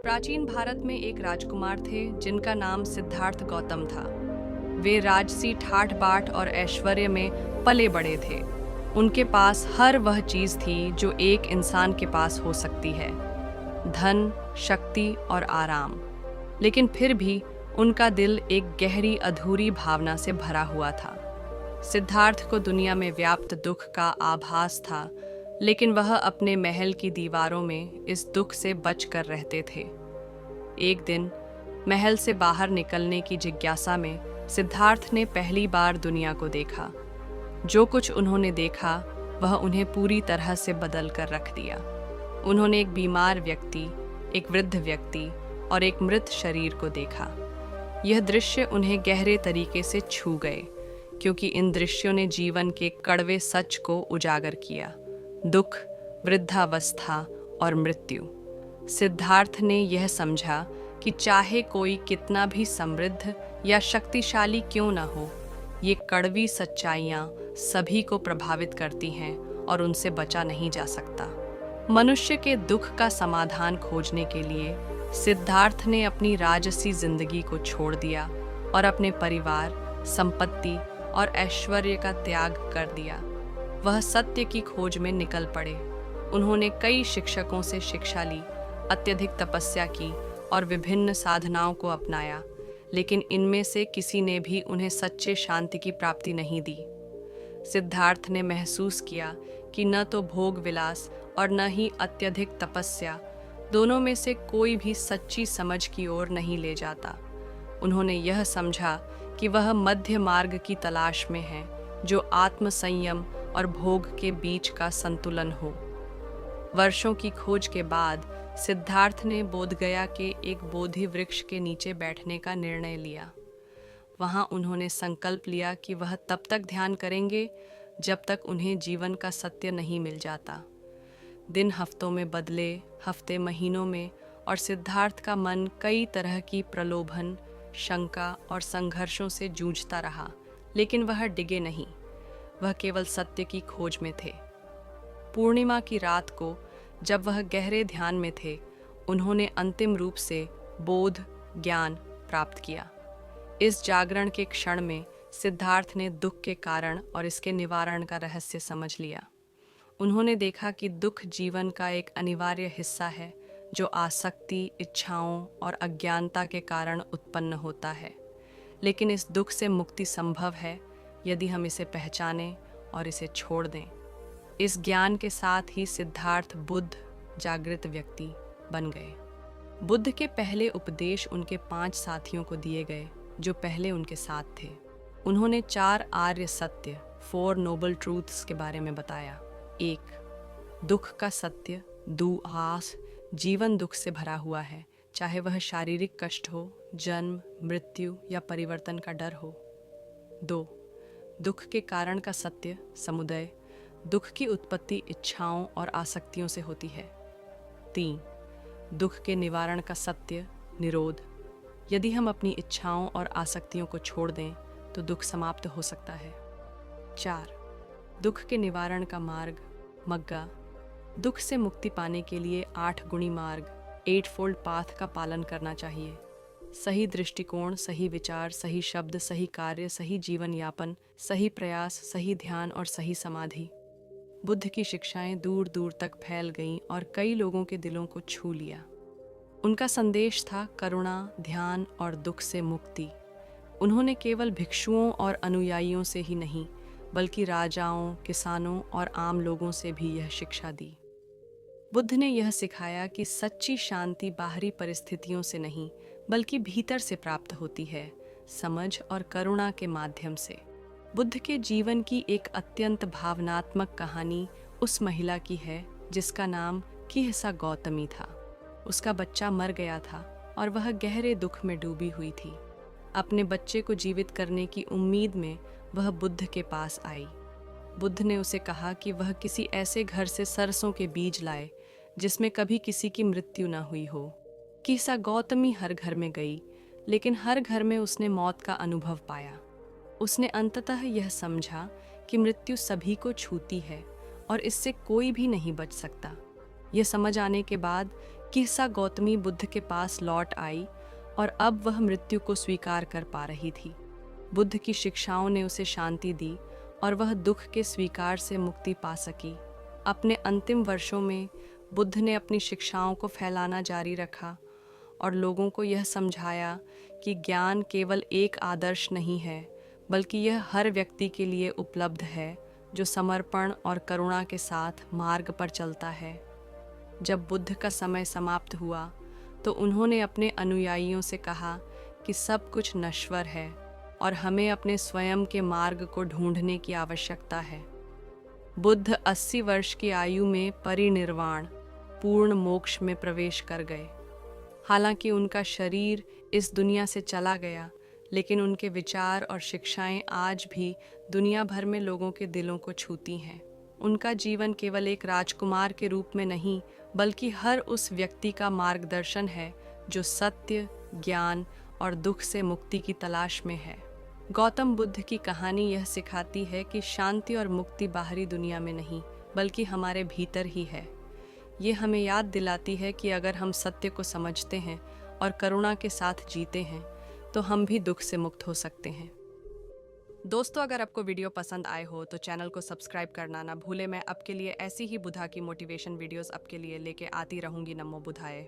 प्राचीन भारत में एक राजकुमार थे जिनका नाम सिद्धार्थ गौतम था। वे राजसी ठाठ बाट और ऐश्वर्य में पले बड़े थे। उनके पास हर वह चीज थी जो एक इंसान के पास हो सकती है, धन, शक्ति और आराम। लेकिन फिर भी उनका दिल एक गहरी अधूरी भावना से भरा हुआ था। सिद्धार्थ को दुनिया में व्याप्त दुख का आभास था, लेकिन वह अपने महल की दीवारों में इस दुख से बचकर रहते थे। एक दिन महल से बाहर निकलने की जिज्ञासा में सिद्धार्थ ने पहली बार दुनिया को देखा। जो कुछ उन्होंने देखा वह उन्हें पूरी तरह से बदल कर रख दिया। उन्होंने एक बीमार व्यक्ति, एक वृद्ध व्यक्ति और एक मृत शरीर को देखा। यह दृश्य उन्हें गहरे तरीके से छू गए, क्योंकि इन दृश्यों ने जीवन के कड़वे सच को उजागर किया: दुख, वृद्धावस्था और मृत्यु। सिद्धार्थ ने यह समझा कि चाहे कोई कितना भी समृद्ध या शक्तिशाली क्यों न हो, ये कड़वी सच्चाइयाँ सभी को प्रभावित करती हैं और उनसे बचा नहीं जा सकता। मनुष्य के दुख का समाधान खोजने के लिए सिद्धार्थ ने अपनी राजसी जिंदगी को छोड़ दिया और अपने परिवार, संपत्ति और ऐश्वर्य का त्याग कर दिया। वह सत्य की खोज में निकल पड़े। उन्होंने कई शिक्षकों से शिक्षा ली, अत्यधिक तपस्या की और विभिन्न साधनाओं को अपनाया, लेकिन इनमें से किसी ने भी उन्हें सच्चे शांति की प्राप्ति नहीं दी। सिद्धार्थ ने महसूस किया कि न तो भोग विलास और न ही अत्यधिक तपस्या, दोनों में से कोई भी सच्ची समझ की ओर नहीं ले जाता। उन्होंने यह समझा कि वह मध्य मार्ग की तलाश में है, जो आत्म संयम और भोग के बीच का संतुलन हो। वर्षों की खोज के बाद सिद्धार्थ ने बोधगया के एक बोधि वृक्ष के नीचे बैठने का निर्णय लिया। वहां उन्होंने संकल्प लिया कि वह तब तक ध्यान करेंगे जब तक उन्हें जीवन का सत्य नहीं मिल जाता। दिन हफ्तों में बदले, हफ्ते महीनों में, और सिद्धार्थ का मन कई तरह की प्रलोभन, शंका और संघर्षों से जूझता रहा, लेकिन वह डिगे नहीं। वह केवल सत्य की खोज में थे। पूर्णिमा की रात को जब वह गहरे ध्यान में थे, उन्होंने अंतिम रूप से बोध ज्ञान प्राप्त किया। इस जागरण के क्षण में सिद्धार्थ ने दुख के कारण और इसके निवारण का रहस्य समझ लिया। उन्होंने देखा कि दुख जीवन का एक अनिवार्य हिस्सा है, जो आसक्ति, इच्छाओं और अज्ञानता के कारण उत्पन्न होता है। लेकिन इस दुख से मुक्ति संभव है यदि हम इसे पहचानें और इसे छोड़ दें। इस ज्ञान के साथ ही सिद्धार्थ बुद्ध जागृत व्यक्ति बन गए। बुद्ध के पहले उपदेश उनके 5 साथियों को दिए गए जो पहले उनके साथ थे। उन्होंने 4 आर्य सत्य, 4 नोबल ट्रूथ्स के बारे में बताया। 1. दुख का सत्य, दुआस, जीवन दुख से भरा हुआ है, चाहे वह शारीरिक कष्ट हो, जन्म, मृत्यु या परिवर्तन का डर हो। 2. दुख के कारण का सत्य, समुदय, दुख की उत्पत्ति इच्छाओं और आसक्तियों से होती है। 3. दुख के निवारण का सत्य, निरोध, यदि हम अपनी इच्छाओं और आसक्तियों को छोड़ दें तो दुख समाप्त हो सकता है। 4. दुख के निवारण का मार्ग, मग्गा, दुख से मुक्ति पाने के लिए 8 गुणी मार्ग, 8-fold पाथ का पालन करना चाहिए। सही दृष्टिकोण, सही विचार, सही शब्द, सही कार्य, सही जीवन यापन, सही प्रयास, सही ध्यान और सही समाधि। बुद्ध की शिक्षाएं दूर दूर तक फैल गईं और कई लोगों के दिलों को छू लिया। उनका संदेश था करुणा, ध्यान और दुख से मुक्ति। उन्होंने केवल भिक्षुओं और अनुयायियों से ही नहीं, बल्कि राजाओं, किसानों और आम लोगों से भी यह शिक्षा दी। बुद्ध ने यह सिखाया कि सच्ची शांति बाहरी परिस्थितियों से नहीं, बल्कि भीतर से प्राप्त होती है, समझ और करुणा के माध्यम से। बुद्ध के जीवन की एक अत्यंत भावनात्मक कहानी उस महिला की है जिसका नाम किहसा गौतमी था। उसका बच्चा मर गया था और वह गहरे दुख में डूबी हुई थी। अपने बच्चे को जीवित करने की उम्मीद में वह बुद्ध के पास आई। बुद्ध ने उसे कहा कि वह किसी ऐसे घर से सरसों के बीज लाए जिसमें कभी किसी की मृत्यु न हुई हो। किहसा गौतमी हर घर में गई, लेकिन हर घर में उसने मौत का अनुभव पाया। उसने अंततः यह समझा कि मृत्यु सभी को छूती है और इससे कोई भी नहीं बच सकता। यह समझ आने के बाद किस्सा गौतमी बुद्ध के पास लौट आई और अब वह मृत्यु को स्वीकार कर पा रही थी। बुद्ध की शिक्षाओं ने उसे शांति दी और वह दुख के स्वीकार से मुक्ति पा सकी। अपने अंतिम वर्षों में बुद्ध ने अपनी शिक्षाओं को फैलाना जारी रखा और लोगों को यह समझाया कि ज्ञान केवल एक आदर्श नहीं है, बल्कि यह हर व्यक्ति के लिए उपलब्ध है जो समर्पण और करुणा के साथ मार्ग पर चलता है। जब बुद्ध का समय समाप्त हुआ तो उन्होंने अपने अनुयायियों से कहा कि सब कुछ नश्वर है और हमें अपने स्वयं के मार्ग को ढूंढने की आवश्यकता है। बुद्ध 80 वर्ष की आयु में परिनिर्वाण पूर्ण मोक्ष में प्रवेश कर गए। हालांकि उनका शरीर इस दुनिया से चला गया, लेकिन उनके विचार और शिक्षाएं आज भी दुनिया भर में लोगों के दिलों को छूती हैं। उनका जीवन केवल एक राजकुमार के रूप में नहीं, बल्कि हर उस व्यक्ति का मार्गदर्शन है जो सत्य, ज्ञान और दुख से मुक्ति की तलाश में है। गौतम बुद्ध की कहानी यह सिखाती है कि शांति और मुक्ति बाहरी दुनिया में नहीं, बल्कि हमारे भीतर ही है। ये हमें याद दिलाती है कि अगर हम सत्य को समझते हैं और करुणा के साथ जीते हैं, तो हम भी दुख से मुक्त हो सकते हैं। दोस्तों, अगर आपको वीडियो पसंद आए हो तो चैनल को सब्सक्राइब करना ना भूले। मैं आपके लिए ऐसी ही बुद्धा की मोटिवेशन वीडियोस आपके लिए लेके आती रहूंगी। नमो बुद्धाय।